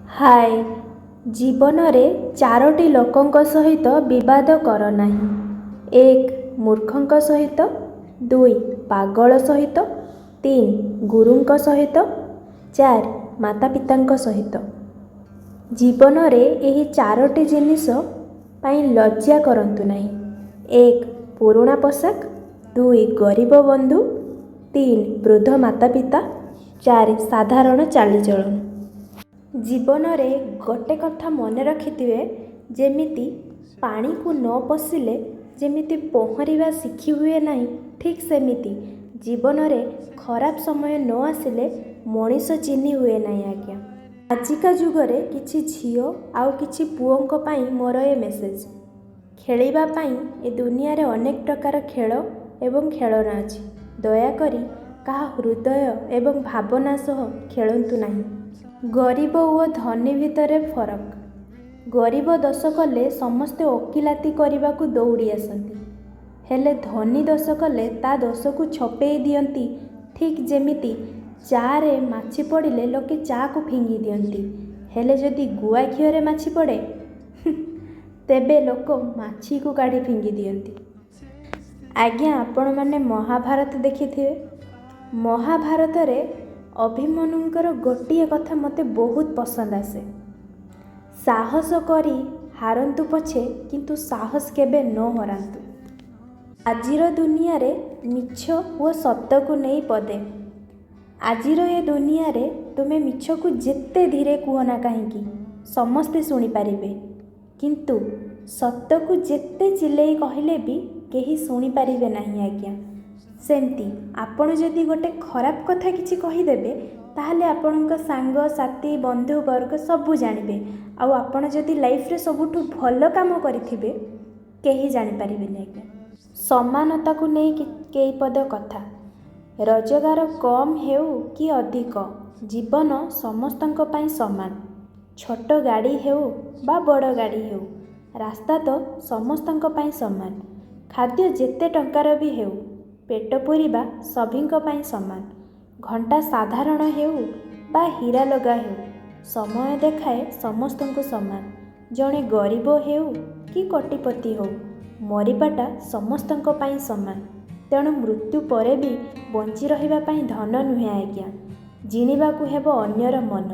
ହାଏ, ଜୀବନରେ ଚାରୋଟି ଲୋକଙ୍କ ସହିତ ବିବାଦ କର ନାହିଁ। 1. ମୂର୍ଖଙ୍କ ସହିତ 2. ପାଗଳ ସହିତ 3. ଗୁରୁଙ୍କ ସହିତ 4. ମାତାପିତାଙ୍କ ସହିତ। ଜୀବନରେ ଏହି ଚାରୋଟି ଜିନିଷ ପାଇଁ ଲଜ୍ଜା କରନ୍ତୁ ନାହିଁ। 1. ପୁରୁଣା ପୋଷାକ 2. ଗରିବ ବନ୍ଧୁ 3. ବୃଦ୍ଧ ମାତାପିତା 4. ସାଧାରଣ ଚାଲିଚଳନ। ଜୀବନରେ ଗୋଟେ କଥା ମନେ ରଖିଥିବେ, ଯେମିତି ପାଣିକୁ ନ ପଶିଲେ ଯେମିତି ପହଁରିବା ଶିଖି ହୁଏ ନାହିଁ, ଠିକ୍ ସେମିତି ଜୀବନରେ ଖରାପ ସମୟ ନ ଆସିଲେ ମଣିଷ ଚିହ୍ନି ହୁଏ ନାହିଁ। ଆଜ୍ଞା, ଆଜିକା ଯୁଗରେ କିଛି ଝିଅ ଆଉ କିଛି ପୁଅଙ୍କ ପାଇଁ ମୋର ଏ ମେସେଜ। ଖେଳିବା ପାଇଁ ଏ ଦୁନିଆରେ ଅନେକ ପ୍ରକାର ଖେଳ ଏବଂ ଖେଳନା ଅଛି। ଦୟାକରି କାହା ହୃଦୟ ଏବଂ ଭାବନା ସହ ଖେଳନ୍ତୁ ନାହିଁ। ଗରିବ ଓ ଧନୀ ଭିତରେ ଫରକ। ଗରିବ ଦୋଷ କଲେ ସମସ୍ତେ ଓକିଲାତି କରିବାକୁ ଦୌଡ଼ି ଆସନ୍ତି, ହେଲେ ଧନୀ ଦୋଷ କଲେ ତା ଦୋଷକୁ ଛପେଇ ଦିଅନ୍ତି। ଠିକ୍ ଯେମିତି ଚା'ରେ ମାଛି ପଡ଼ିଲେ ଲୋକେ ଚା'କୁ ଫିଙ୍ଗି ଦିଅନ୍ତି, ହେଲେ ଯଦି ଗୁଆ ଘିଅରେ ମାଛି ପଡ଼େ ତେବେ ଲୋକ ମାଛିକୁ କାଢ଼ି ଫିଙ୍ଗି ଦିଅନ୍ତି। ଆଜ୍ଞା, ଆପଣମାନେ ମହାଭାରତ ଦେଖିଥିବେ। ମହାଭାରତରେ ଅଭିମନ୍ୟୁଙ୍କର ଗୋଟିଏ କଥା ମୋତେ ବହୁତ ପସନ୍ଦ ଆସେ। ସାହସ କରି ହାରନ୍ତୁ ପଛେ, କିନ୍ତୁ ସାହସ କେବେ ନ ହରାନ୍ତୁ। ଆଜିର ଦୁନିଆରେ ମିଛ ଓ ସତକୁ ନେଇ ପଦେ। ଆଜିର ଏ ଦୁନିଆରେ ତୁମେ ମିଛକୁ ଯେତେ ଧୀରେ କୁହ ନା କାହିଁକି ସମସ୍ତେ ଶୁଣିପାରିବେ, କିନ୍ତୁ ସତକୁ ଯେତେ ଚିଲେଇ କହିଲେ ବି କେହି ଶୁଣିପାରିବେ ନାହିଁ। ଆଜ୍ଞା, ସେମିତି ଆପଣ ଯଦି ଗୋଟେ ଖରାପ କଥା କିଛି କହିଦେବେ, ତାହେଲେ ଆପଣଙ୍କ ସାଙ୍ଗ ସାଥୀ ବନ୍ଧୁ ବର୍ଗ ସବୁ ଜାଣିବେ। ଆଉ ଆପଣ ଯଦି ଲାଇଫରେ ସବୁଠୁ ଭଲ କାମ କରିଥିବେ, କେହି ଜାଣିପାରିବେନି। ଆଜ୍ଞା, ସମାନତାକୁ ନେଇ କେଇ ପଦ କଥା। ରୋଜଗାର କମ୍ ହେଉ କି ଅଧିକ, ଜୀବନ ସମସ୍ତଙ୍କ ପାଇଁ ସମାନ। ଛୋଟ ଗାଡ଼ି ହେଉ ବା ବଡ଼ ଗାଡ଼ି ହେଉ, ରାସ୍ତା ତ ସମସ୍ତଙ୍କ ପାଇଁ ସମାନ। ଖାଦ୍ୟ ଯେତେ ଟଙ୍କାର ବି ହେଉ, ପେଟ ପୂରିବା ସଭିଙ୍କ ପାଇଁ ସମାନ। ଘଣ୍ଟା ସାଧାରଣ ହେଉ ବା ହୀରା ଲଗା ହେଉ, ସମୟ ଦେଖାଏ ସମସ୍ତଙ୍କୁ ସମାନ। ଜଣେ ଗରିବ ହେଉ କି କୋଟିପତି ହେଉ, ମରିବାଟା ସମସ୍ତଙ୍କ ପାଇଁ ସମାନ। ତେଣୁ ମୃତ୍ୟୁ ପରେ ବି ବଞ୍ଚି ରହିବା ପାଇଁ ଧନ ନୁହେଁ ଆଜ୍ଞା, ଜିଣିବାକୁ ହେବ ଅନ୍ୟର ମନ।